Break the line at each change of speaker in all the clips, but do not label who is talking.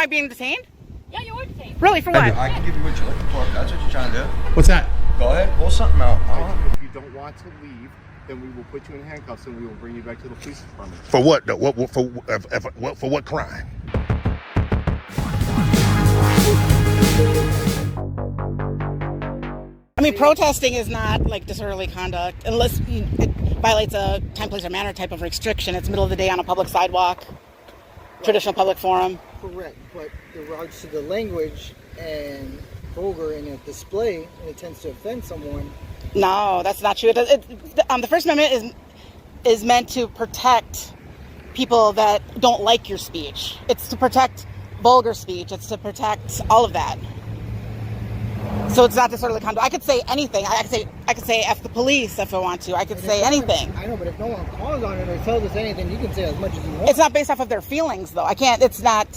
I being detained?
Yeah, you are detained.
Really? For what?
I can give you what you're looking for if that's what you're trying to do.
What's that?
Go ahead, pull something out.
If you don't want to leave, then we will put you in handcuffs and we will bring you back to the police department.
For what? For what crime?
I mean, protesting is not like disorderly conduct unless it violates a time, place, or manner type of restriction. It's middle of the day on a public sidewalk, traditional public forum.
Correct, but in regards to the language and vulgar in a display, and it tends to offend someone.
No, that's not true. The First Amendment is meant to protect people that don't like your speech. It's to protect vulgar speech. It's to protect all of that. So it's not disorderly conduct. I could say anything. I could say F the police if I want to. I could say anything.
I know, but if no one calls on it or tells us anything, you can say as much as you want.
It's not based off of their feelings, though. I can't. It's not.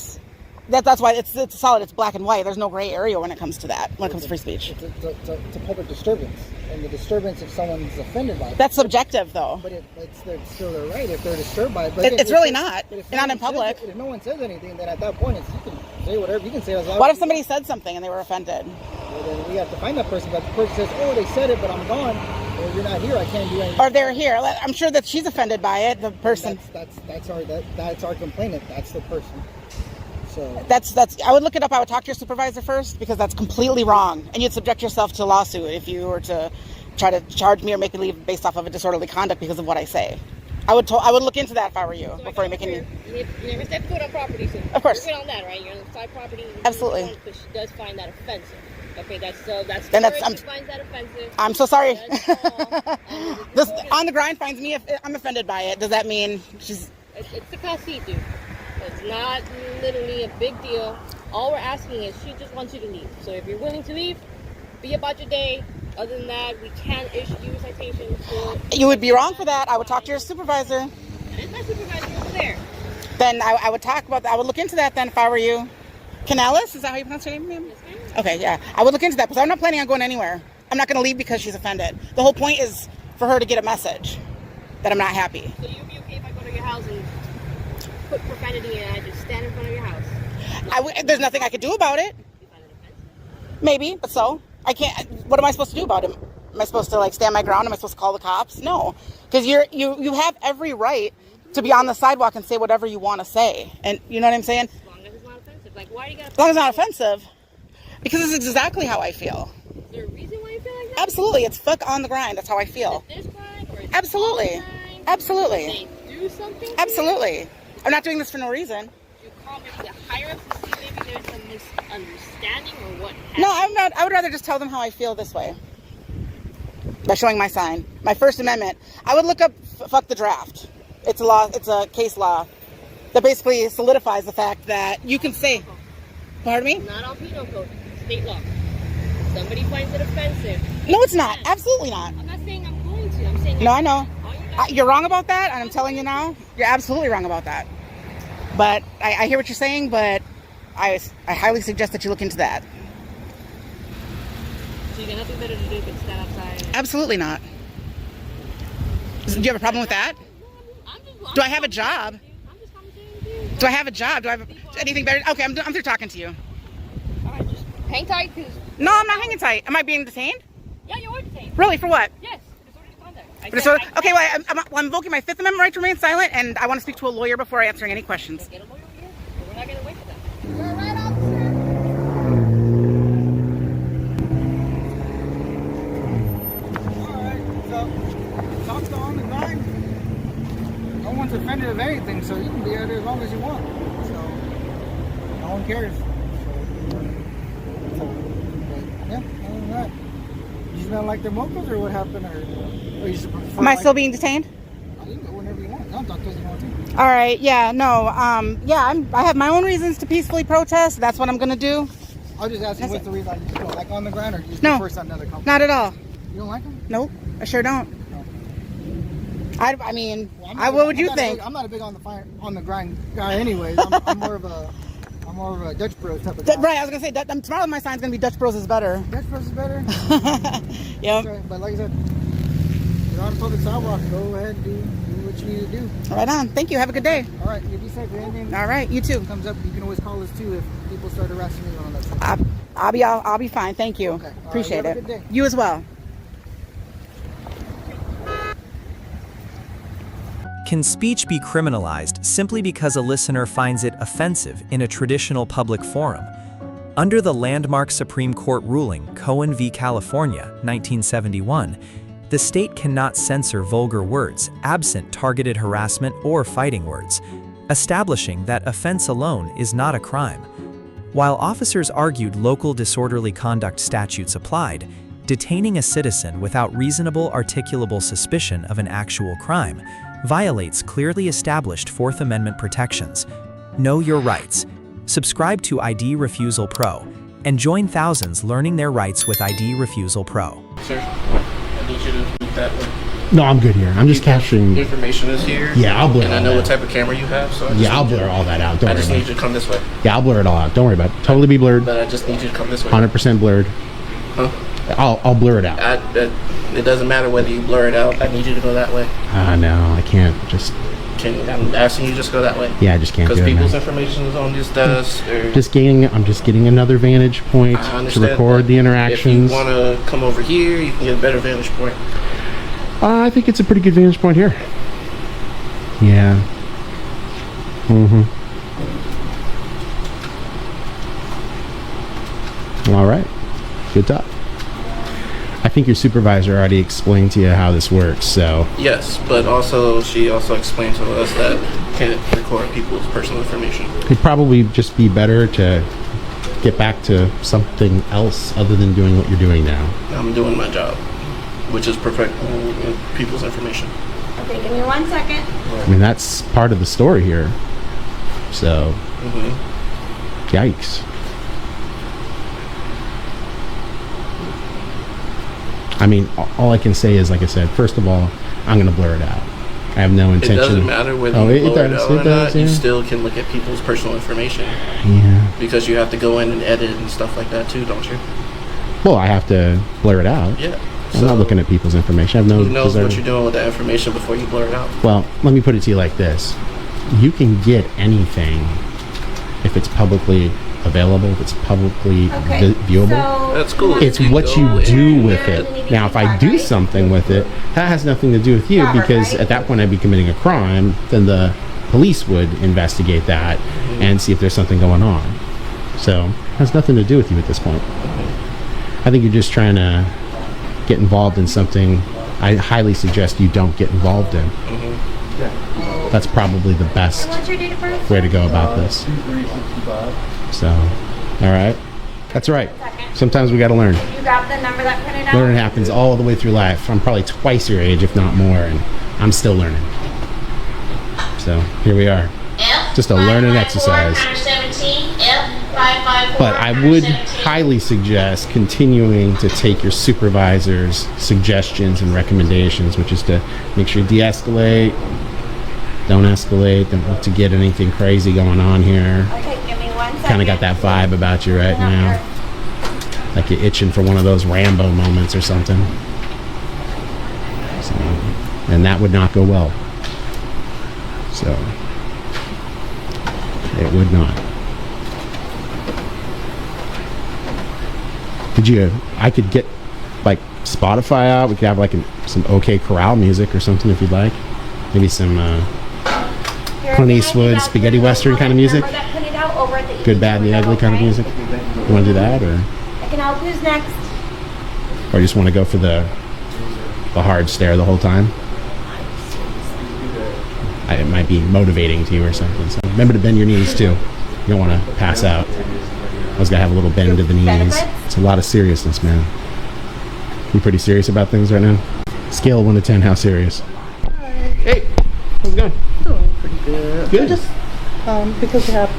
That's why it's solid. It's black and white. There's no gray area when it comes to that. When it comes to free speech.
It's a public disturbance, and the disturbance if someone's offended by it.
That's subjective, though.
But it's still their right if they're disturbed by it. But
it's really not. Not in public.
If no one says anything, then at that point, you can say whatever. You can say as loud.
What if somebody said something and they were offended?
Well, then we have to find that person. But the person says, "Oh, they said it, but I'm gone. Or you're not here. I can't do anything."
Or they're here. I'm sure that she's offended by it. The person.
That's our complainant. That's the person. So
that's. I would look it up. I would talk to your supervisor first because that's completely wrong, and you'd subject yourself to a lawsuit if you were to try to charge me or make me leave based off of a disorderly conduct because of what I say. I would look into that if I were you before you make any.
You never stepped foot on property, so
of course.
You're good on that, right? You're on the side property.
Absolutely.
But she does find that offensive. Okay, that's
then
she finds that offensive.
I'm so sorry.
This
on the grind finds me if I'm offended by it. Does that mean she's?
It's a class C, dude. It's not literally a big deal. All we're asking is she just wants you to leave. So if you're willing to leave, be about your day. Other than that, we can issue you citations.
You would be wrong for that. I would talk to your supervisor.
That is my supervisor over there.
Then I would talk about that. I would look into that then if I were you. Canellis? Is that how you pronounce your name, ma'am?
Yes, ma'am.
Okay, yeah. I would look into that because I'm not planning on going anywhere. I'm not going to leave because she's offended. The whole point is for her to get a message that I'm not happy.
So you'd be okay if I go to your house and put profanity and I just stand in front of your house?
There's nothing I could do about it.
You find it offensive?
Maybe, but so. I can't. What am I supposed to do about it? Am I supposed to stand my ground? Am I supposed to call the cops? No, because you have every right to be on the sidewalk and say whatever you want to say, and you know what I'm saying.
As long as it's not offensive. Like, why do you got?
As long as it's not offensive, because it's exactly how I feel.
Is there a reason why you feel like that?
Absolutely, it's fuck on the grind. That's how I feel.
Is it this grind or is it
Absolutely,
on the grind?
absolutely.
Did they do something?
Absolutely. I'm not doing this for no reason.
You call maybe the higher ups to see maybe there's some misunderstanding or what happened?
No, I'm not. I would rather just tell them how I feel this way. By showing my sign. My First Amendment. I would look up fuck the draft. It's a law. It's a case law that basically solidifies the fact that you can say, pardon me?
Not all penal code. State law. If somebody finds it offensive.
No, it's not. Absolutely not.
I'm not saying I'm going to. I'm saying
No, I know.
all
You're wrong about that, and I'm telling you now, you're absolutely wrong about that. But I hear what you're saying, but I highly suggest that you look into that.
So you got nothing better to do but stand outside?
Absolutely not. Do you have a problem with that? Do I have a job?
I'm just conversating with you.
Do I have a job? Do I have anything better? Okay, I'm through talking to you.
All right, just hang tight, because...
No, I'm not hanging tight. Am I being detained?
Yeah, you are detained.
Really? For what?
Yes, disorderly conduct.
Okay, well, I'm invoking my Fifth Amendment right to remain silent, and I want to speak to a lawyer before answering any questions.
Get a lawyer over here, but we're not going to wait for that.
You're right, officer. Talk's on the grind. No one's offended of anything, so you can be out there as long as you want. So no one cares. Yeah, other than that, you just don't like the mochos, or what happened, or you just prefer?
Am I still being detained?
You can go whenever you want. Don't talk to us if you want to.
All right. Yeah. No. I have my own reasons to peacefully protest. That's what I'm gonna do.
I'll just ask you what's the reason you just don't like on the ground, or you just
No.
prefer something other company?
Not at all.
You don't like them?
Nope. I sure don't.
No.
I mean,
Well,
what would you think?
I'm not a big on the grind guy, anyways. I'm more of a Dutch Bros type of guy.
Right. I was gonna say that tomorrow my sign's gonna be Dutch Bros is better.
Dutch Bros is better.
Yep.
Right, but like I said, you're on a public sidewalk. Go ahead and do what what you need to do.
Right on. Thank you. Have a good day.
All right, you be safe. If anything
All right. You too.
comes up, you can always call us too if people start harassing you on that stuff.
I'll be fine. Thank you.
Okay. All right,
Appreciate
you have a
it.
good day.
You as well.
Can speech be criminalized simply because a listener finds it offensive in a traditional public forum? Under the landmark Supreme Court ruling Cohen v. California, 1971, the state cannot censor vulgar words absent targeted harassment or fighting words, establishing that offense alone is not a crime. While officers argued local disorderly conduct statutes applied, detaining a citizen without reasonable articulable suspicion of an actual crime violates clearly established Fourth Amendment protections. Know your rights. Subscribe to ID Refusal Pro and join thousands learning their rights with ID Refusal Pro.
Sir, I need you to move that way.
No, I'm good here. I'm just capturing.
Information is here.
Yeah, I'll blur
And
all
I know
that.
what type of camera you have, so
I'll blur all that out. Don't
I
worry
just
about
need
it.
you to come this way.
Yeah, I'll blur it all out. Don't worry about it. Totally be blurred.
But I just need you to come this way.
100% blurred.
Huh?
I'll blur it out.
It doesn't matter whether you blur it out. I need you to go that way.
No, I can't.
I'm asking you to just go that way.
Yeah, I just can't do
Because
it
people's
now.
information is on this desk.
I'm just getting another vantage point
I
to
understand
record
that.
the interactions.
If you want to come over here, you can get a better vantage point.
I think it's a pretty good vantage point here. Yeah. All right. Good talk. I think your supervisor already explained to you how this works, so.
Yes, but also she also explained to us that can't record people's personal information.
It'd probably just be better to get back to something else other than doing what you're doing now.
I'm doing my job, which is protecting people's information.
Okay, give me 1 second.
I mean, that's part of the story here. So, yikes. I mean, all I can say is, like I said, first of all, I'm going to blur it out. I have no intention.
It doesn't matter whether you blur it out or not. You still can look at people's personal information.
Yeah.
Because you have to go in and edit and stuff like that too, don't you?
Well, I have to blur it out.
Yeah.
I'm not looking at people's information. I have no
Who knows
desire.
what you're doing with that information before you blur it out?
Well, let me put it to you like this. You can get anything if it's publicly available, if it's publicly viewable.
That's cool.
It's what you do with it. Now, if I do something with it, that has nothing to do with you, because at that point I'd be committing a crime. Then the police would investigate that and see if there's something going on. So it has nothing to do with you at this point. I think you're just trying to get involved in something I highly suggest you don't get involved in. That's probably the best
What's your date of birth?
way to go about this. So, all right. That's right. Sometimes we got to learn.
You grab the number that printed out?
Learning happens all the way through life. I'm probably twice your age, if not more, and I'm still learning. So, here we are. Just a learning exercise. But I would highly suggest continuing to take your supervisor's suggestions and recommendations, which is to make sure you de-escalate, don't escalate, don't look to get anything crazy going on here.
Okay, give me 1 second.
Kind of got that vibe about you right now. Like you're itching for one of those Rambo moments or something. So, and that would not go well. So, it would not. I could get like Spotify out. We could have like some OK Corral music or something if you'd like. Maybe some Clint Eastwood spaghetti western kind of music. Good, bad, and the ugly kind of music. You want to do that, or?
I can help. Who's next?
Or you just want to go for the hard stare the whole time? It might be motivating to you or something. So remember to bend your knees too. You don't want to pass out. I was gonna have a little bend to the knees. It's a lot of seriousness, man. You pretty serious about things right now? Scale of 1 to 10, how serious? Hey, how's it going?
Doing pretty good.
Good.
Just because you have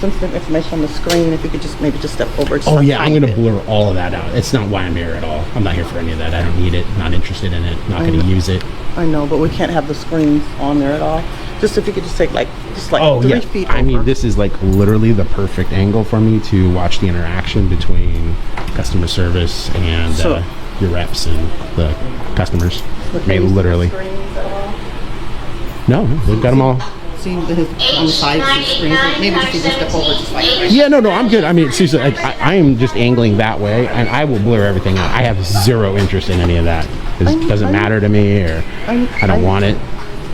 sensitive information on the screen, if you could just maybe just step over.
Oh yeah, I'm gonna blur all of that out. It's not why I'm here at all. I'm not here for any of that. I don't need it. Not interested in it. Not gonna use it.
I know, but we can't have the screens on there at all. Just if you could just take like 3 feet over.
I mean, this is like literally the perfect angle for me to watch the interaction between customer service and your reps and the customers. I mean, literally. No, they've got them all.
See on the sides of the screen. Maybe just even step over, just like.
Yeah, no, I'm good. I mean, seriously, I am just angling that way, and I will blur everything out. I have zero interest in any of that. It doesn't matter to me, or I don't want it.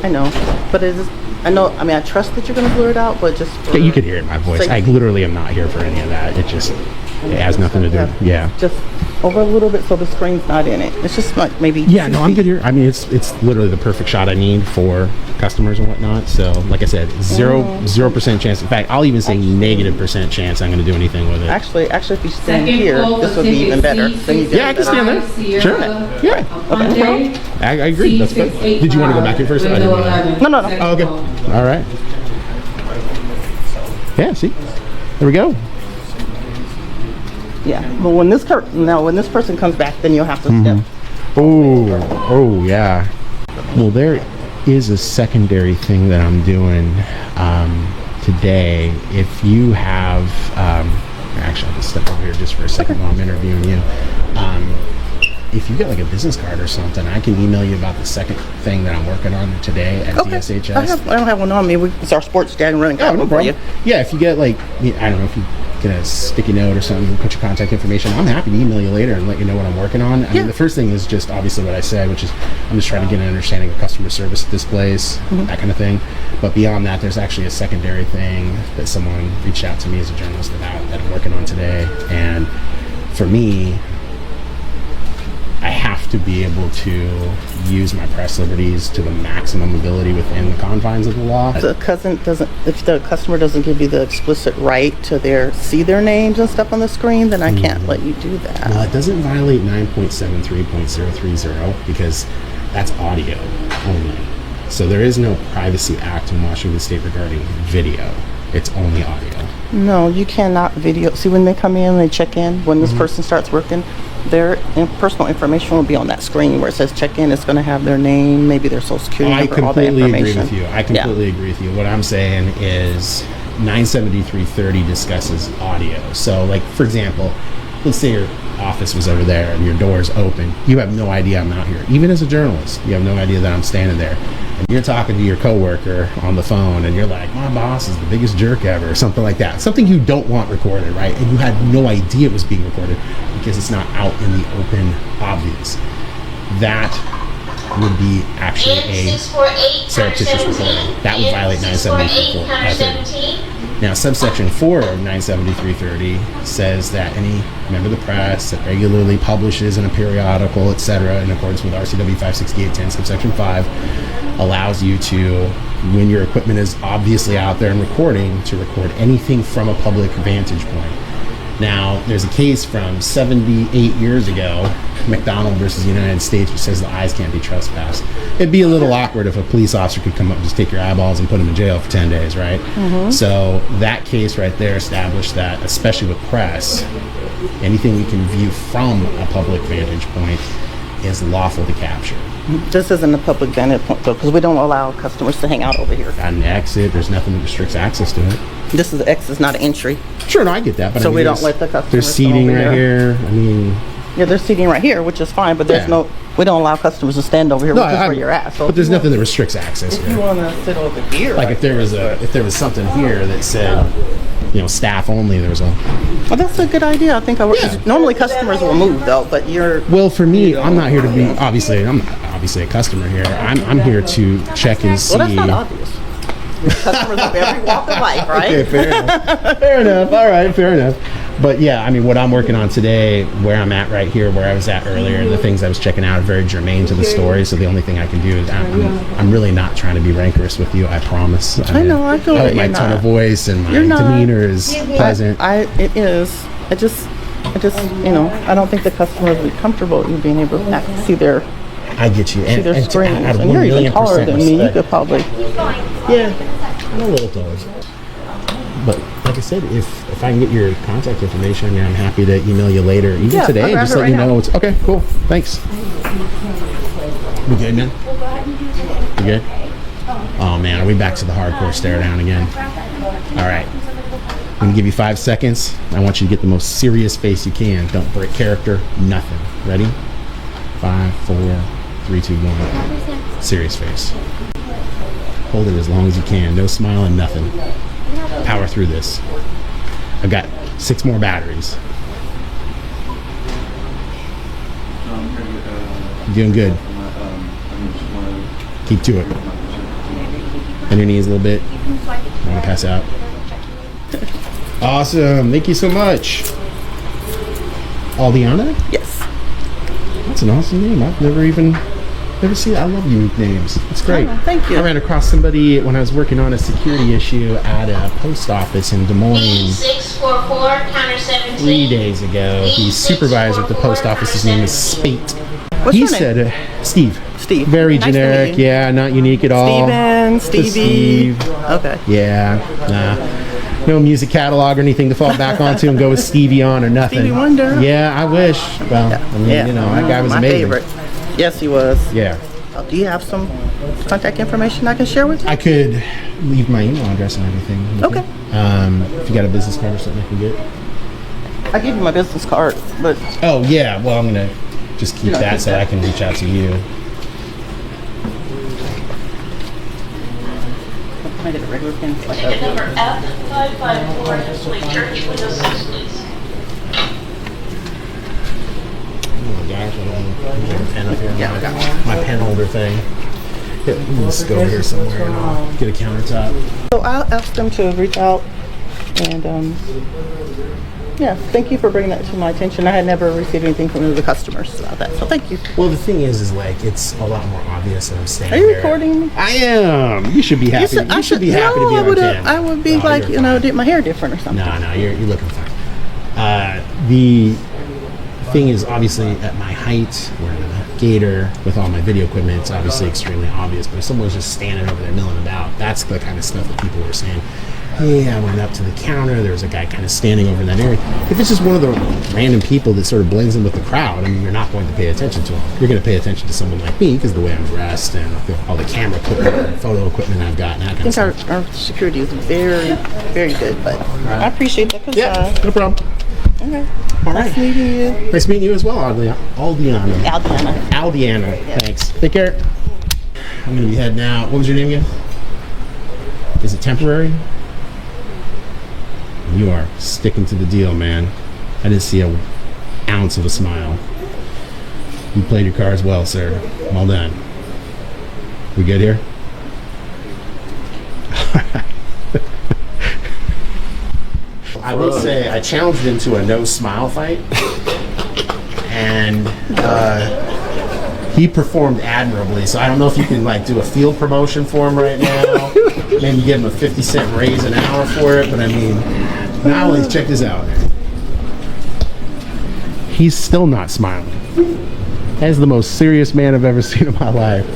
I know, but it is. I know. I mean, I trust that you're going to blur it out, but just.
Yeah, you could hear it in my voice. I literally am not here for any of that. It has nothing to do. Yeah.
Just over a little bit so the screen's not in it. It's just like maybe.
Yeah, no, I'm good here. I mean, it's literally the perfect shot I need for customers and whatnot. So, like I said, 0% chance. In fact, I'll even say -% chance I'm going to do anything with it.
Actually, if you stand here, this would be even better.
Yeah, I can stand there. Sure. Yeah. Okay. I agree. That's good. Did you want to go back here first?
No.
Oh, okay. All right. Yeah. See, there we go.
Yeah, but when this person comes back, then you'll have to step.
Oh, yeah. Well, there is a secondary thing that I'm doing today. If you have, actually, I'll just step over here just for a second while I'm interviewing you. If you get like a business card or something, I can email you about the second thing that I'm working on today at DSHS.
I don't have one on me. It's our sports day and running card for you.
Yeah, if you get like, I don't know, if you get a sticky note or something, put your contact information. I'm happy to email you later and let you know what I'm working on. I mean, the first thing is just obviously what I said, which is I'm just trying to get an understanding of customer service at this place, that kind of thing. But beyond that, there's actually a secondary thing that someone reached out to me as a journalist about that I'm working on today. And for me, I have to be able to use my press liberties to the maximum ability within the confines of the law.
If the customer doesn't give you the explicit right to see their names and stuff on the screen, then I can't let you do that.
Well, it doesn't violate 9.73.030 because that's audio only. So there is no Privacy Act in Washington State regarding video. It's only audio.
No, you cannot video. See, when they come in, they check in, when this person starts working, their personal information will be on that screen where it says check in. It's going to have their name, maybe their social security number, all that information.
I completely agree with you. I completely agree with you. What I'm saying is 973.30 discusses audio. So, like, for example, let's say your office was over there and your door's open. You have no idea I'm out here. Even as a journalist, you have no idea that I'm standing there. And you're talking to your coworker on the phone and you're like, my boss is the biggest jerk ever, or something like that. Something you don't want recorded, right? And you had no idea it was being recorded because it's not out in the open, obvious. That would be actually a surreptitious recording. That would violate 973.30. Now, subsection 4 of 973.30 says that any member of the press that regularly publishes in a periodical, etc., in accordance with RCW 568.10, subsection 5, allows you to, when your equipment is obviously out there and recording, to record anything from a public vantage point. Now, there's a case from 78 years ago, McDonald versus the United States, which says the eyes can't be trespassed. It'd be a little awkward if a police officer could come up and just take your eyeballs and put them in jail for 10 days, right? So that case right there established that, especially with press, anything you can view from a public vantage point is lawful to capture.
This isn't a public vantage point, though, because we don't allow customers to hang out over here.
Got an exit. There's nothing that restricts access to it.
This is the exit, not an entry.
Sure, no, I get that. But
so
I mean,
we don't let the customers.
There's seating right here. I mean.
Yeah, there's seating right here, which is fine, but there's we don't allow customers to stand over here, which is where you're at. So
but there's nothing that restricts access
here. If you want to sit over here.
Like if there was something here that said, staff only, there was a.
Well, that's a good idea. I think normally customers will move though, but you're.
Well, for me, I'm not here to be. Obviously, I'm not obviously a customer here. I'm here to check and see.
Well, that's not obvious. Customers of every walk of life, right?
Okay, fair enough. Fair enough. All right, fair enough. But yeah, I mean, what I'm working on today, where I'm at right here, where I was at earlier, the things I was checking out are very germane to the story. So the only thing I can do is I'm really not trying to be rancorous with you. I promise.
I know. I feel like
my tone of voice and my demeanor is pleasant.
It is. I just, I don't think the customer would be comfortable with you being able to see their.
I get you.
See their screens. And you're even taller than me. You could probably.
Yeah, I'm a little taller. But like I said, if I can get your contact information, I mean, I'm happy to email you later, even today, and just let you know. It's okay. Cool. Thanks. We good, man? You good? Oh man, are we back to the hardcore stare down again? All right. I'm gonna give you 5 seconds. I want you to get the most serious face you can. Don't break character. Nothing. Ready? 5, 4, 3, 2, 1. Serious face. Hold it as long as you can. No smiling, nothing. Power through this. I've got 6 more batteries. You're doing good. Keep to it. Bend your knees a little bit. I want to pass out. Awesome. Thank you so much. Aldiana?
Yes.
That's an awesome name. I've never seen it. I love unique names. It's great.
Oh, thank you.
I ran across somebody when I was working on a security issue at a post office in Des Moines
644
3 days ago. The supervisor at the post office, his name is Spate.
What's
He
your name?
said, Steve.
Steve.
Very
Nice to
generic.
meet you.
Yeah, not unique at all.
Steven,
Just
Stevie.
Steve.
Okay.
Yeah, nah. No music catalog or anything to fall back onto and go with Stevie on or nothing.
Stevie Wonder.
Yeah, I wish. Well, I mean,
Yeah.
you know, that guy was
my
amazing.
favorite. Yes, he was.
Yeah.
Do you have some contact information I can share with you?
I could leave my email address and everything.
Okay.
If you got a business card or something I can get.
I give you my business card, but
Oh, yeah. Well, I'm going to just keep that so I can reach out to you.
can I get a regular pen?
Ticket number F554, please. Church window 6, please.
Oh my gosh, I don't have a pen up here. Yeah, I got my pen holder thing. Let's go over here somewhere and I'll get a countertop.
So I'll ask them to reach out and yeah, thank you for bringing that to my attention. I had never received anything from the customers about that, so thank you.
Well, the thing is like it's a lot more obvious that I'm standing
Are you
there.
recording me?
I am. You should be happy. You should be happy to be on camera.
I would be
No,
like,
you're
you know,
fine.
did my hair different or something.
No, you're looking fine. The thing is, obviously, at my height, wearing a gaiter with all my video equipment, it's obviously extremely obvious. But if someone was just standing over there milling about, that's the kind of stuff that people were saying. Yeah, I went up to the counter. There was a guy kind of standing over in that area. If it's just one of the random people that sort of blends in with the crowd, I mean, you're not going to pay attention to them. You're going to pay attention to someone like me because the way I'm dressed and all the camera equipment and photo equipment I've got and that kind
I
of
think
stuff.
our security is very, very good, but I appreciate that.
Yeah, no problem.
Okay.
All
Nice
right.
meeting you.
Nice meeting you as well, Aldiana.
Aldiana.
Yeah. Thanks. Take care. I'm going to be heading out. What was your name again? Is it temporary? You are sticking to the deal, man. I didn't see an ounce of a smile. You played your cards well, sir. Well done. We good here? I will say I challenged him to a no smile fight, and he performed admirably. So I don't know if you can like do a field promotion for him right now. Maybe give him a 50-cent raise an hour for it. But I mean, now let's check this out. He's still not smiling. That is the most serious man I've ever seen in my life.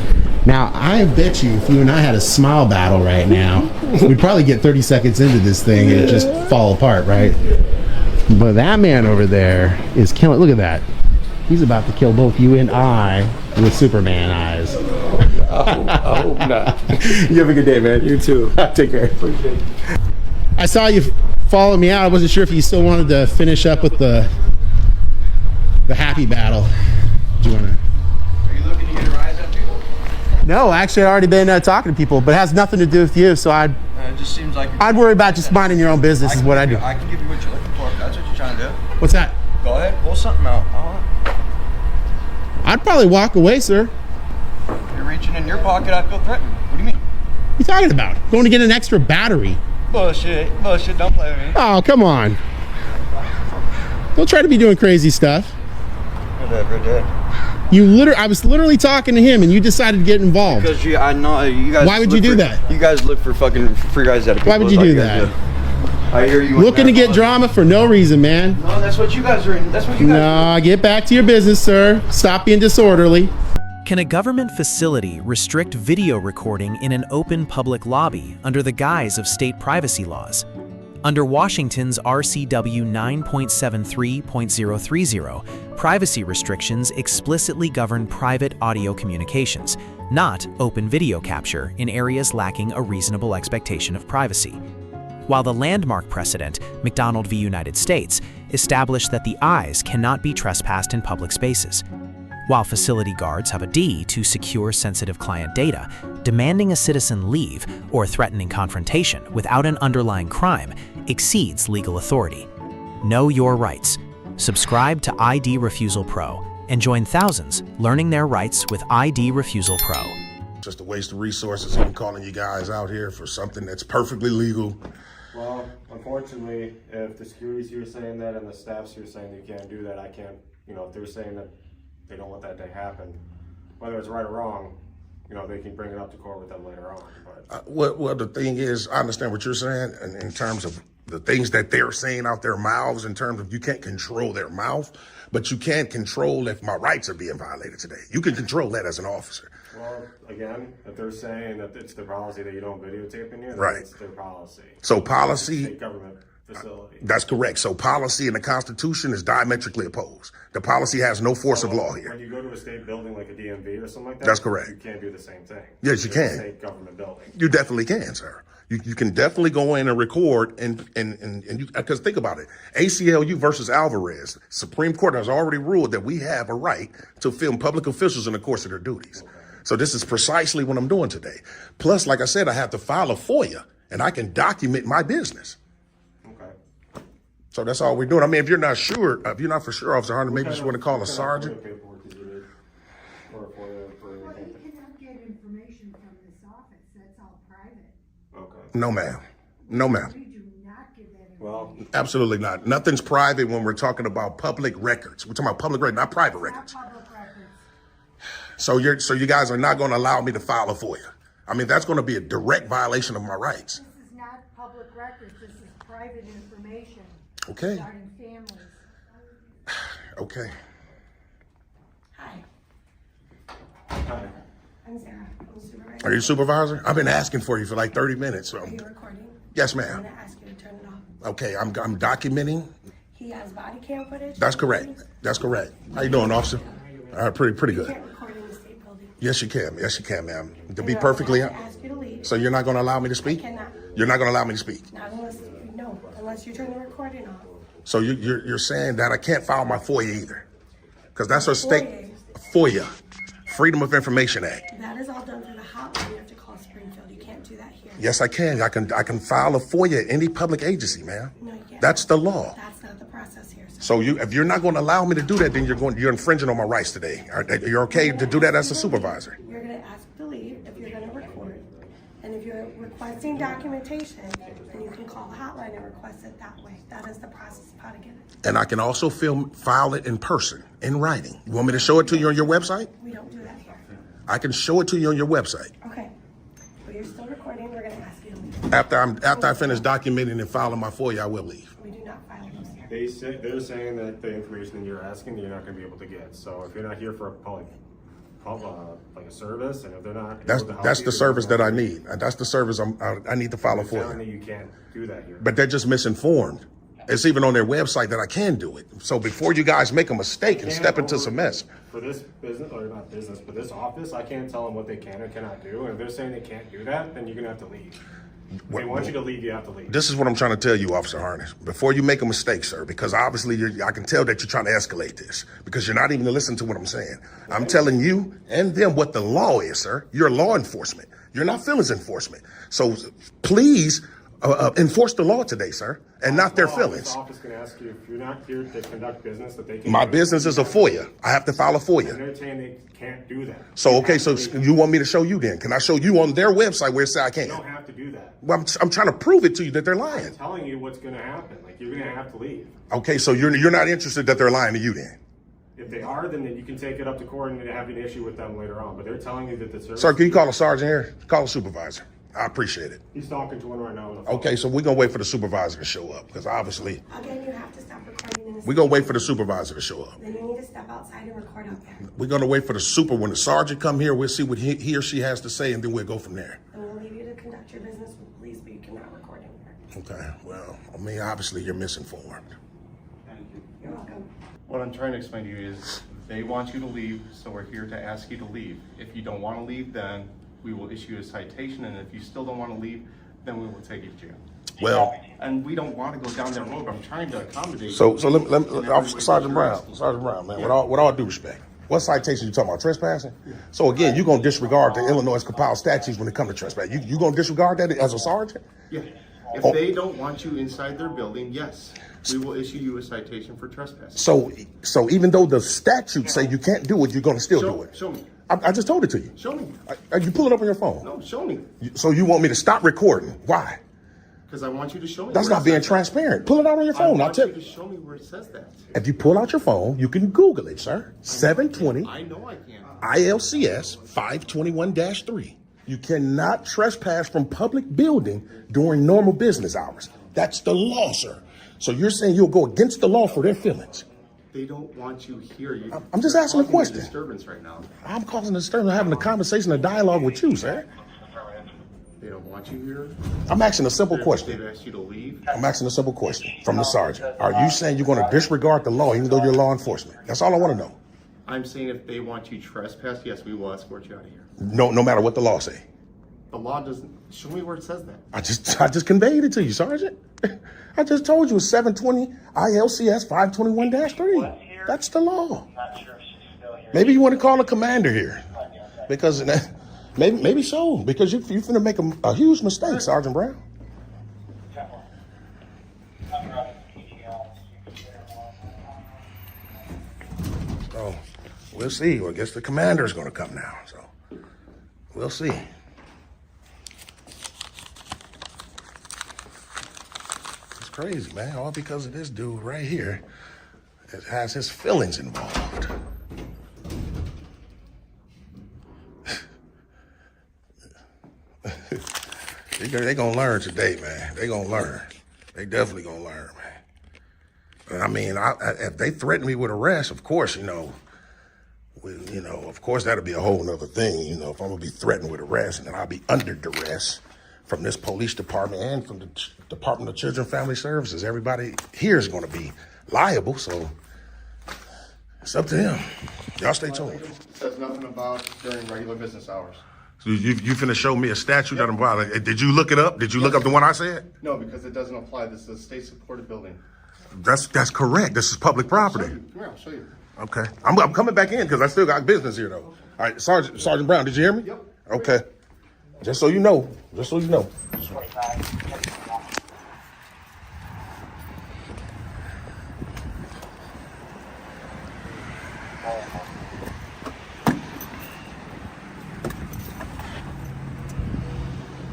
Now, I bet you if you and I had a smile battle right now, we'd probably get 30 seconds into this thing and it'd just fall apart, right? But that man over there is killing. Look at that. He's about to kill both you and I with Superman eyes. I hope not. You have a good day, man. You too. Take care. I saw you follow me out. I wasn't sure if you still wanted to finish up with the happy battle. Do you want to?
Are you looking to get a rise up people?
No, actually, I've already been talking to people, but it has nothing to do with you. So
It just seems like
I'd worry about just minding your own business. Is what I do.
I can give you what you're looking for. If that's what you're trying to do.
What's that?
Go ahead, pull something out.
I'd probably walk away, sir.
You're reaching in your pocket. I feel threatened. What do you mean?
What are you talking about? Going to get an extra battery.
Bullshit. Bullshit. Don't play with me.
Oh, come on. Don't try to be doing crazy stuff.
Whatever, dude.
I was literally talking to him, and you decided to get involved.
Because I know you guys.
Why would you do that?
You guys look for fucking free rides out of people.
Why would you
That's
do
all guys
that?
I hear you.
Looking to get drama for no reason, man.
No, that's what you guys are. That's what you guys.
No, get back to your business, sir. Stop being disorderly.
Can a government facility restrict video recording in an open public lobby under the guise of state privacy laws? Under Washington's RCW 9.73.030, privacy restrictions explicitly govern private audio communications, not open video capture in areas lacking a reasonable expectation of privacy. While the landmark precedent, McDonald v. United States, established that the eyes cannot be trespassed in public spaces. While facility guards have a D to secure sensitive client data, demanding a citizen leave or threatening confrontation without an underlying crime exceeds legal authority. Know your rights. Subscribe to ID Refusal Pro and join thousands learning their rights with ID Refusal Pro.
Just a waste of resources. I'm calling you guys out here for something that's perfectly legal.
Well, unfortunately, if the security's here saying that and the staff's here saying you can't do that, I can't, if they're saying that they don't want that to happen, whether it's right or wrong, they can bring it up to court with them later on. But
Well, the thing is, I understand what you're saying in terms of the things that they're saying out their mouths, in terms of you can't control their mouth, but you can control if my rights are being violated today. You can control that as an officer.
Well, again, if they're saying that it's their policy that you don't videotape in here, then
Right.
it's their policy.
So policy,
State government facility.
that's correct. So policy and the Constitution is diametrically opposed. The policy has no force of law here.
When you go to a state building like a DMV or something like that,
That's correct.
You can't do the same thing.
Yes, you
It's a
can.
state government building.
You definitely can, sir. You can definitely go in and record and you, because think about it, ACLU versus Alvarez, Supreme Court has already ruled that we have a right to film public officials in the course of their duties. Okay. So this is precisely what I'm doing today. Plus, like I said, I have to file a FOIA and I can document my business.
Okay.
So that's all we're doing. I mean, if you're not sure, if you're not for sure, Officer Hunter, maybe you just want to call a sergeant. No, ma'am. No, ma'am.
Well,
absolutely not. Nothing's private when we're talking about public records. We're talking about public records, not private records. So you guys are not going to allow me to file a FOIA. I mean, that's going to be a direct violation of my rights.
This is not public records. This is private information.
Okay.
Regarding families.
Okay.
Hi.
hi.
I'm Sarah. I'm a supervisor.
Are you a supervisor? I've been asking for you for like 30 minutes. So.
Are you recording?
Yes,
I'm
ma'am.
going to ask you to turn it off.
Okay, I'm documenting.
He has body cam footage?
That's correct. That's correct. How you doing, officer? All right, pretty
You
good.
can't record in the state building.
Yes, you can. Yes, you can, ma'am. To be
And
perfectly
I'm going to ask you to leave.
So you're not going to allow me to speak?
I cannot.
You're not going to allow me to speak?
Not unless you turn the recording off.
So you're saying that I can't file my FOIA either? Because that's a state FOIA, Freedom of Information Act.
That is all done through the hotline. You have to call Springfield. You can't do that here.
Yes, I can. I can file a FOIA at any public agency, ma'am.
No, you can't.
That's the law.
That's not the process here.
So if you're not going to allow me to do that, then you're infringing on my rights today. You're okay to do that as a supervisor?
You're going to ask to leave if you're going to record. And if you're requesting documentation, then you can call the hotline and request it that way. That is the process of how to get it.
And I can also file it in person, in writing. You want me to show it to you on your website?
We don't do that here.
I can show it to you on your website.
Okay. But you're still recording. We're going to ask you to leave.
After I finish documenting and filing my FOIA, I will leave.
We do not file those here.
They're saying that the information that you're asking, you're not going to be able to get. So if you're not here for a public, like a service, and if they're not,
That's the service that I need. That's the service I need to file a
they're telling me
FOIA.
you can't do that here.
But they're just misinformed. It's even on their website that I can do it. So before you guys make a mistake and step into some mess.
For this business, or not business, but this office, I can't tell them what they can or cannot do. And if they're saying they can't do that, then you're going to have to leave. If they want you to leave, you have to leave.
This is what I'm trying to tell you, Officer Harness. Before you make a mistake, sir, because obviously I can tell that you're trying to escalate this because you're not even listening to what I'm saying. I'm telling you and them what the law is, sir. You're law enforcement. You're not feelings enforcement. So please enforce the law today, sir, and not their feelings.
This office can ask you if you're not here to conduct business that they can.
My business is a FOIA. I have to file a
And
FOIA.
they're saying they can't do that.
So, okay, so you want me to show you then? Can I show you on their website where it says I
You
can't?
don't have to do that.
Well, I'm trying to prove it to you that they're lying.
I'm telling you what's going to happen. Like, you're going to have to leave.
Okay, so you're not interested that they're lying to you then?
If they are, then you can take it up to court and have an issue with them later on. But they're telling you that the service.
Sir, can you call a sergeant here? Call a supervisor. I appreciate it.
He's talking to one right now on the phone.
Okay, so we're going to wait for the supervisor to show up because obviously
Again, you have to stop recording in the
we're going to wait for the supervisor to show up.
Then you need to step outside and record out there.
We're going to wait for the when the sergeant come here, we'll see what he or she has to say, and then we'll go from there.
And we'll leave you to conduct your business with police, but you cannot record in here.
Okay, well, I mean, obviously you're misinformed.
Thank you.
You're welcome.
What I'm trying to explain to you is they want you to leave, so we're here to ask you to leave. If you don't want to leave, then we will issue a citation, and if you still don't want to leave, then we will take you to jail.
Well,
And we don't want to go down that road. I'm trying to accommodate.
so
you
let
in every
Officer
way
Sergeant
that
Brown,
you're
Sergeant Brown, man,
Yeah.
with all due respect, What citation you talking about? Trespassing? So again, you're gonna disregard the Illinois compiled statutes when it comes to trespass. You gonna disregard that as a sergeant?
Yeah. If they don't want you inside their building, yes, we will issue you a citation for trespassing.
So even though the statutes say you can't do it, you're gonna still do it.
Show me.
I just told it to you.
Show me.
You pull it up on your phone.
No, show me.
So you want me to stop recording? Why?
Because I want you to show me.
That's not being transparent. Pull it out on your phone.
I want you to show me where it says that.
If you pull out your phone, you can Google it, sir. 720
I know I can.
ILCS 521-3. You cannot trespass from public building during normal business hours. That's the law, sir. So you're saying you'll go against the law for their feelings?
They don't want you here.
I'm just asking a question.
Disturbance right now.
I'm causing a disturbance. I'm having a conversation, a dialogue with you, sir.
They don't want you here.
I'm asking a simple question.
They've asked you to leave.
I'm asking a simple question from the sergeant. Are you saying you're going to disregard the law even though you're law enforcement? That's all I want to know.
I'm saying if they want you trespassed, yes, we will escort you out of here.
No matter what the law say.
The law doesn't. Show me where it says that.
I just conveyed it to you, Sergeant. I just told you it's 720 ILCS 521-3. That's the law. Maybe you want to call a commander here, because maybe so, because you're finna make a huge mistake, Sergeant Brown. So we'll see. Well, I guess the commander is going to come now. So we'll see. Crazy, man, all because of this dude right here that has his feelings involved. They're gonna learn today, man. They're gonna learn. They definitely gonna learn, man. But I mean, if they threaten me with arrest, of course, of course that'll be a whole nother thing. If I'm gonna be threatened with arrest, and then I'll be under duress from this police department and from the Department of Children and Family Services. Everybody here is going to be liable, so it's up to him. Y'all stay tuned.
It says nothing about during regular business hours.
So you finna show me a statute that I'm violating. Did you look it up? Did you look up the one I said?
No, because it doesn't apply. This is a state-supported building.
That's correct. This is public property.
Come here, I'll show you.
Okay. I'm coming back in because I still got business here, though. All right, Sergeant Brown, did you hear me?
Yep.
Okay. Just so you know.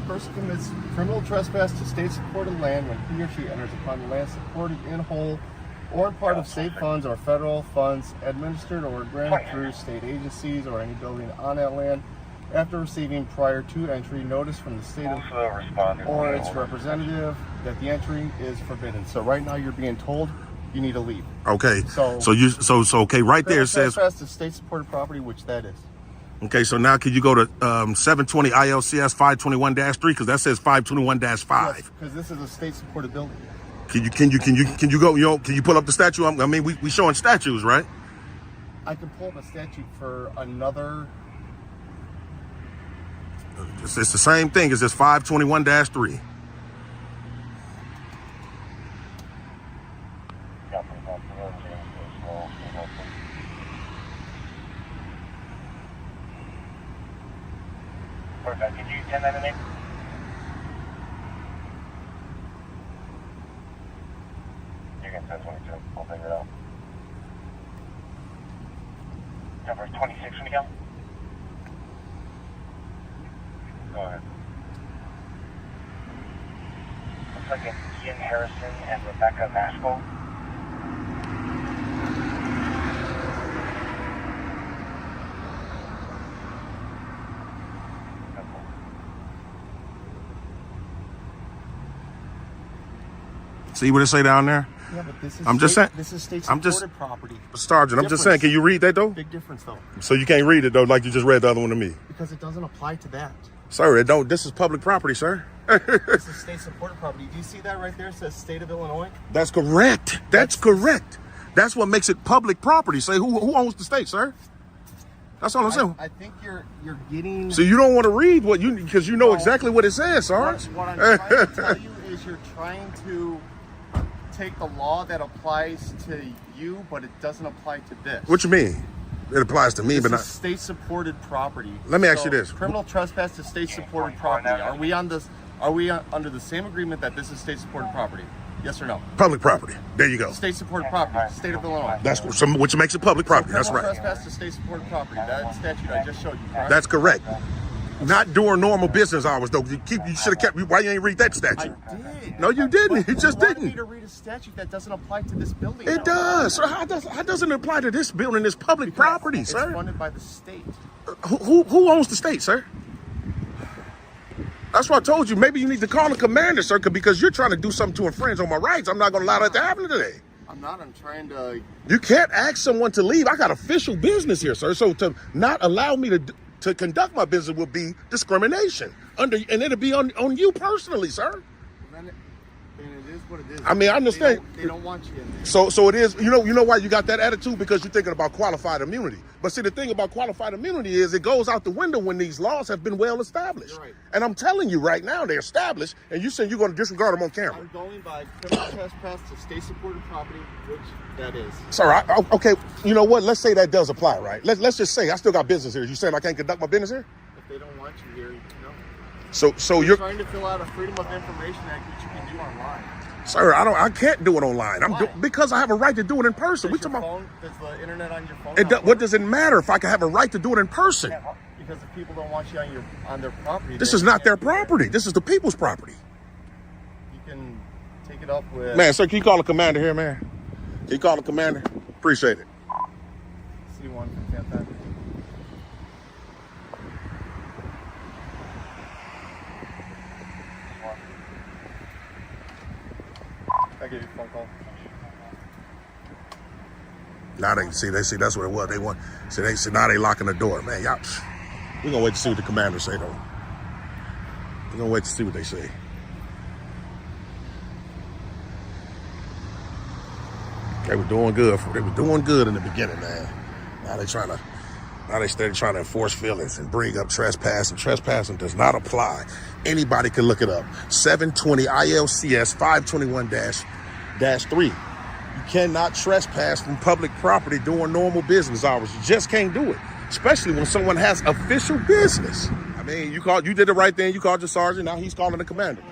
Person commits criminal trespass to state-supported land when he or she enters upon land supported in whole or in part of state funds or federal funds administered or granted through state agencies or any building on that land after receiving prior to entry notice from the state or its representative that the entry is forbidden. So right now you're being told you need to leave.
Okay. So okay, right there it says
trespass to state-supported property, which that is.
Okay, so now can you go to 720 ILCS 521-3 because that says 521-5.
Yes, because this is a state-supported building.
Can you go? Can you pull up the statute? I mean, we showing statues, right?
I can pull up a statute for another.
It's the same thing. It's just 521-3.
Perfect. Could you send that in? You can send 22. I'll figure it out. Number 26, Miguel. Go ahead. Looks like it's Ian Harrison and Rebecca Maskell.
See what it say down there?
Yeah, but this is this is state-supported property.
Sergeant, I'm just saying, can you read that though?
Big difference though.
So you can't read it though, like you just read the other one to me.
Because it doesn't apply to that.
Sir, it don't. This is public property, sir.
This is state-supported property. Do you see that right there? It says State of Illinois.
That's correct. That's correct. That's what makes it public property. Say who owns the state, sir? That's all I'm saying.
I think you're getting.
So you don't want to read what you because you know exactly what it says, Sarge.
What I'm trying to tell you is you're trying to take the law that applies to you, but it doesn't apply to this.
What you mean? It applies to me,
This
but
is
not.
state-supported property.
Let me ask
So,
you this.
Criminal trespass to state-supported property. Are we on this? Are we under the same agreement that this is state-supported property? Yes or no?
Public property. There you go.
State-supported property. State of Illinois.
That's which makes it public property. That's
Criminal
right.
trespass to state-supported property. That statute I just showed you. Correct?
That's correct. Not during normal business hours, though. You should have kept. Why you ain't read that statute?
I did.
No, you didn't. You just
You wanted me
didn't.
to read a statute that doesn't apply to this building.
It does. So how doesn't it apply to this building? This public property,
It's
sir.
funded by the state.
Who owns the state, sir? That's why I told you. Maybe you need to call the commander, sir, because you're trying to do something to infringe on my rights. I'm not going to allow that to happen today.
I'm not. I'm trying to.
You can't ask someone to leave. I got official business here, sir. So to not allow me to conduct my business would be discrimination. And it'll be on you personally, sir.
Then it is what it is.
I mean, I understand.
They don't want you in there.
So it is. You know why you got that attitude? Because you're thinking about qualified immunity. But see, the thing about qualified immunity is it goes out the window when these laws have been well established.
Right.
And I'm telling you right now, they're established, and you saying you're going to disregard them on camera.
I'm going by criminal trespass to state-supported property, which that is.
Sir, okay, you know what? Let's say that does apply, right? Let's just say I still got business here. You saying I can't conduct my business here?
If they don't want you here, no.
So
You're
you're
trying to fill out a Freedom of Information Act, which you can do online.
Sir, I can't do it online.
Why?
Because I have a right to do it in person.
Does the internet on your phone?
What does it matter if I can have a right to do it in person?
Because if people don't want you on their property,
This is not their property. This is the people's property.
You can take it up with.
Man, sir, can you call the commander here, man? Can you call the commander? Appreciate it.
C1 from 10th. I gave you a phone call.
Now they see that's what it was. They want now they locking the door. Man, y'all, we're gonna wait to see what the commander say though. We're gonna wait to see what they say. They were doing good. They were doing good in the beginning, man. Now they started trying to enforce feelings and bring up trespassing. Trespassing does not apply. Anybody can look it up. 720 ILCS 521-3. You cannot trespass from public property during normal business hours. You just can't do it, especially when someone has official business. I mean, you did the right thing. You called your sergeant. Now he's calling the commander.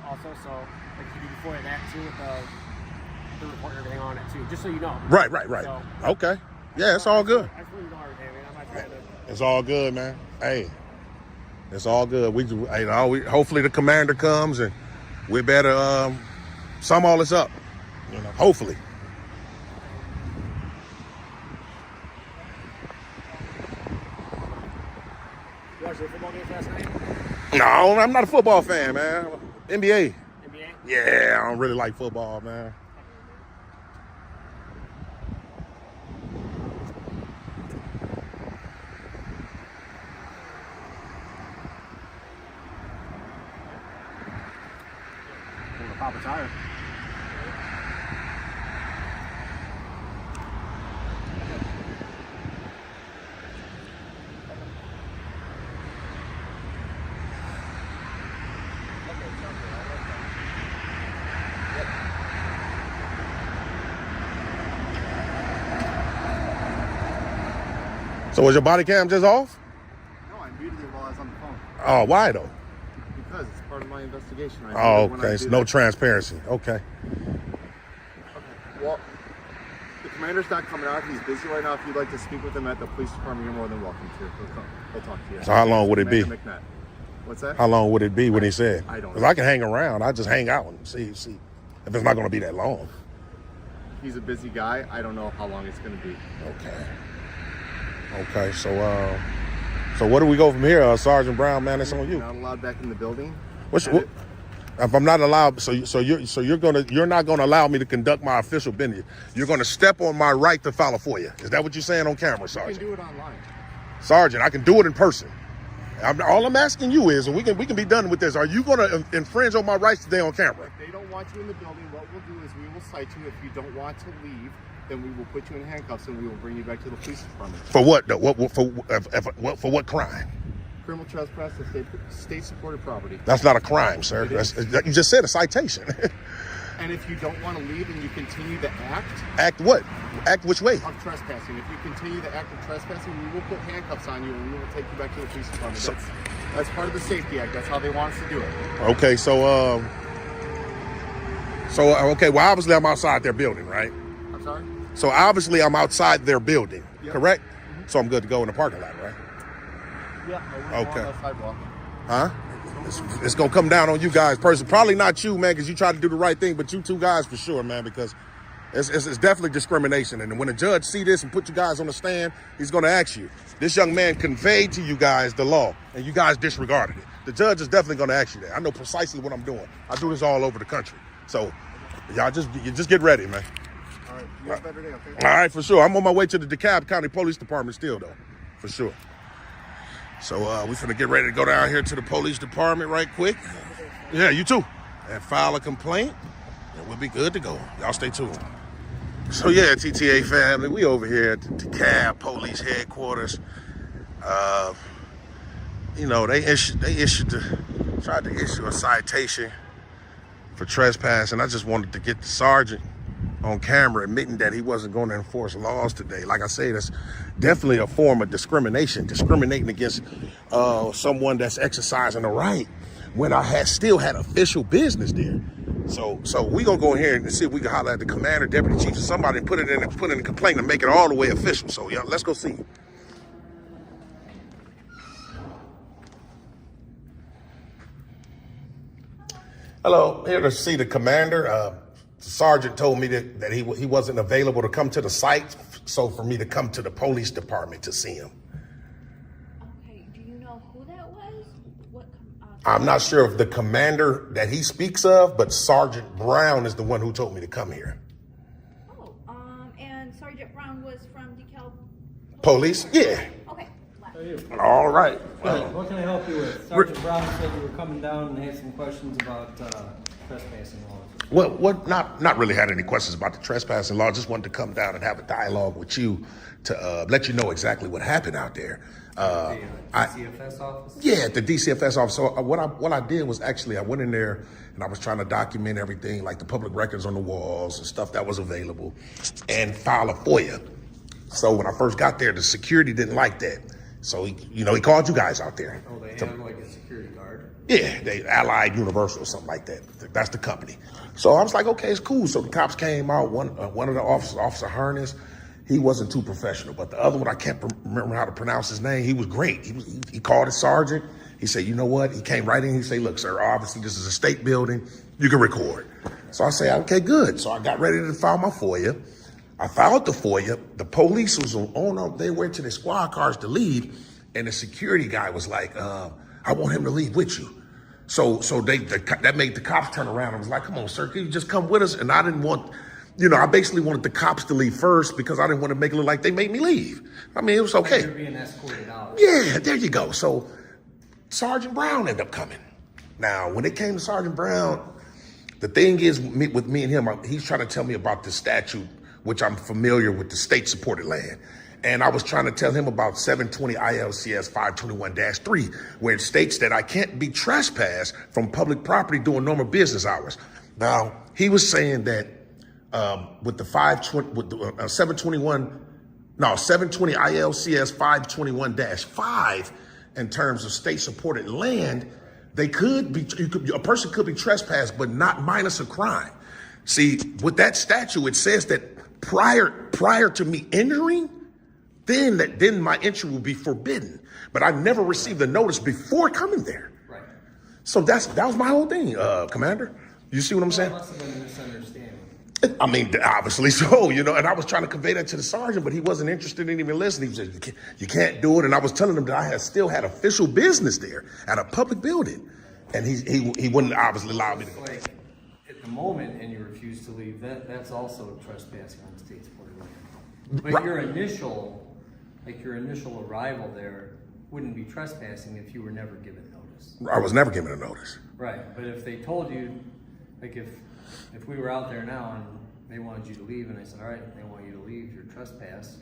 Also, so like you do before that too, with the report and everything on it too, just so you know.
Right.
So,
Okay. Yeah, it's all good.
I just want you to know everything, man. I'm not trying to.
It's all good, man. Hey, it's all good. Hopefully the commander comes and we better sum all this up. You know, hopefully.
You watched the football games last night?
No, I'm not a football fan, man. NBA.
NBA?
Yeah, I don't really like football, man.
Pop a tire.
So was your body cam just off?
No, I muted it while I was on the phone.
Oh, why though?
Because it's part of my investigation.
Okay, it's no transparency. Okay.
Well, the commander's not coming out. He's busy right now. If you'd like to speak with him at the police department, you're more than welcome to. He'll talk to you.
So how long would it be?
McNatt. What's that?
How long would it be when he said?
I don't know.
Because I can hang around. I just hang out and see if it's not going to be that long.
He's a busy guy. I don't know how long it's going to be.
Okay. So where do we go from here, Sergeant Brown? Man, it's on you.
Not allowed back in the building.
If I'm not allowed, so you're not gonna allow me to conduct my official business. You're gonna step on my right to file a FOIA. Is that what you're saying on camera, Sergeant?
You can do it online.
Sergeant, I can do it in person. All I'm asking you is, and we can be done with this. Are you gonna infringe on my rights today on camera?
If they don't want you in the building, what we'll do is we will cite you. If you don't want to leave, then we will put you in handcuffs and we will bring you back to the police department.
For what? For what crime?
Criminal trespass to state-supported property.
That's not a crime, sir. You just said a citation.
And if you don't want to leave and you continue the act
Act what? Act which way?
of trespassing, if you continue the act of trespassing, we will put handcuffs on you and we will take you back to the police department.
So-
That's part of the safety act. That's how they want us to do it.
Okay, so okay, well, obviously I'm outside their building, right?
I'm sorry?
So obviously I'm outside their building,
Yep.
correct? So I'm good to go in the parking lot, right?
Yeah.
Okay.
On the sidewalk.
Huh? It's gonna come down on you guys personally. Probably not you, man, because you tried to do the right thing, but you two guys for sure, man, because it's definitely discrimination. And when a judge see this and put you guys on the stand, he's gonna ask you. This young man conveyed to you guys the law, and you guys disregarded it. The judge is definitely gonna ask you that. I know precisely what I'm doing. I do this all over the country. So y'all just get ready, man.
All right. You have a better day, okay?
All right, for sure. I'm on my way to the DeKalb County Police Department still, though, for sure. So we finna get ready to go down here to the police department right quick. Yeah, you too. And file a complaint, and we'll be good to go. Y'all stay tuned. So yeah, TTA family, we over here at the DeKalb Police Headquarters. You know, they tried to issue a citation for trespassing. I just wanted to get the sergeant on camera admitting that he wasn't going to enforce laws today. Like I say, that's definitely a form of discriminating against someone that's exercising a right when I still had official business there. So we gonna go in here and see if we can holler at the commander, deputy chief, or somebody, and put in a complaint and make it all the way official. So yeah, let's go see. Hello, here to see the commander. The sergeant told me that he wasn't available to come to the site, so for me to come to the police department to see him.
Okay, do you know who that was?
I'm not sure if the commander that he speaks of, but Sergeant Brown is the one who told me to come here.
Oh, and Sergeant Brown was from DeKalb
Police? Yeah.
Okay.
How are you?
All right.
Good. What can I help you with? Sergeant Brown said you were coming down and had some questions about trespassing laws.
Well, not really had any questions about the trespassing law. Just wanted to come down and have a dialogue with you to let you know exactly what happened out there.
The DCFS office?
Yeah, the DCFS office. So what I did was actually I went in there and I was trying to document everything, like the public records on the walls and stuff that was available, and file a FOIA. So when I first got there, the security didn't like that. So he called you guys out there.
Oh, they have like a security guard?
Yeah, they Allied Universal or something like that. That's the company. So I was like, okay, it's cool. So the cops came out. One of the officers, Officer Harness, he wasn't too professional, but the other one, I can't remember how to pronounce his name. He was great. He called his sergeant. He said, you know what? He came right in. He said, look, sir, obviously this is a state building. You can record. So I said, okay, good. So I got ready to file my FOIA. I filed the FOIA. The police was on. They went to the squad cars to leave, and the security guy was like, I want him to leave with you. So that made the cops turn around and was like, come on, sir, can you just come with us? And I didn't want, I basically wanted the cops to leave first because I didn't want to make it look like they made me leave. I mean, it was okay.
You're being escorted out.
Yeah, there you go. So Sergeant Brown ended up coming. Now, when it came to Sergeant Brown, the thing is with me and him, he's trying to tell me about the statute, which I'm familiar with, the state-supported land. And I was trying to tell him about 720 ILCS 521-3, where it states that I can't be trespassed from public property during normal business hours. Now, he was saying that with the 720 ILCS 521-5, in terms of state-supported land, a person could be trespassed, but not minus a crime. See, with that statute, it says that prior to me entering, then my entry will be forbidden. But I never received a notice before coming there.
Right.
So that was my whole thing, Commander. You see what I'm saying?
That must have been a misunderstanding.
I mean, obviously so, and I was trying to convey that to the sergeant, but he wasn't interested in even listening. He said, you can't do it. And I was telling him that I still had official business there at a public building. And he wouldn't obviously allow me to.
Like, at the moment, and you refuse to leave, that's also trespassing on state supported land. But your initial arrival there wouldn't be trespassing if you were never given notice.
I was never given a notice.
Right, but if they told you, like if we were out there now and they wanted you to leave, and I said, all right, they want you to leave, you're trespass,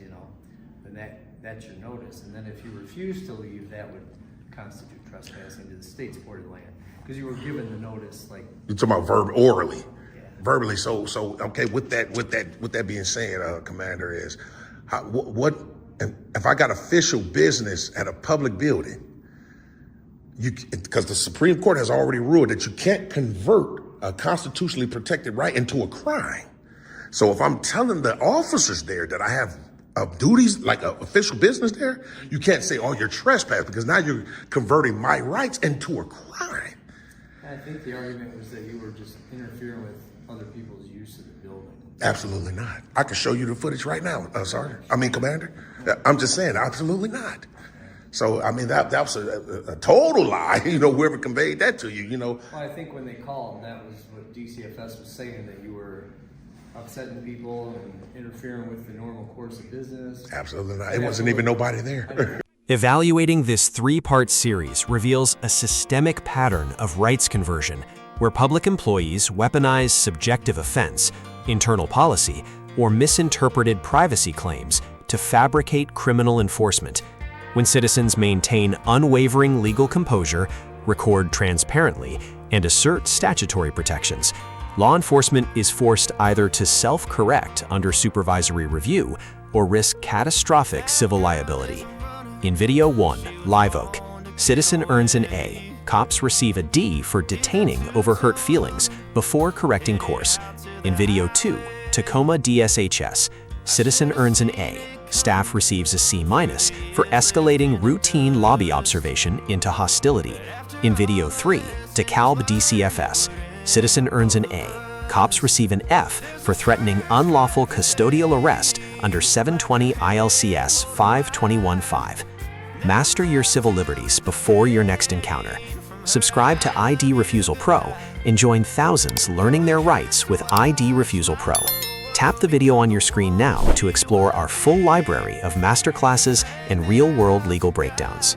then that's your notice. And then if you refuse to leave, that would constitute trespassing to the state supported land, because you were given the notice. Like,
you're talking about orally.
Yeah.
verbally. So okay. With that being said, Commander, is what if I got official business at a public building? Because the Supreme Court has already ruled that you can't convert a constitutionally protected right into a crime. So if I'm telling the officers there that I have duties, like official business there, you can't say, oh, you're trespassing, because now you're converting my rights into a crime.
I think the argument was that you were just interfering with other people's use of the building.
Absolutely not. I can show you the footage right now, Commander. I'm just saying, absolutely not. So, I mean, that was a total lie, whoever conveyed that to you,
Well, I think when they called, that was what DCFS was saying, that you were upsetting people and interfering with the normal course of business.
Absolutely not. It wasn't even nobody there.
Evaluating this three-part series reveals a systemic pattern of rights conversion where public employees weaponize subjective offense, internal policy, or misinterpreted privacy claims to fabricate criminal enforcement. When citizens maintain unwavering legal composure, record transparently, and assert statutory protections, law enforcement is forced either to self-correct under supervisory review or risk catastrophic civil liability. In Video 1, Live Oak, citizen earns an A, cops receive a D for detaining over hurt feelings before correcting course. In Video 2, Tacoma DSHS, citizen earns an A, staff receives a C- for escalating routine lobby observation into hostility. In Video 3, DeKalb DCFS, citizen earns an A, cops receive an F for threatening unlawful custodial arrest under 720 ILCS 5215. Master your civil liberties before your next encounter. Subscribe to ID Refusal Pro and join thousands learning their rights with ID Refusal Pro. Tap the video on your screen now to explore our full library of masterclasses and real-world legal breakdowns.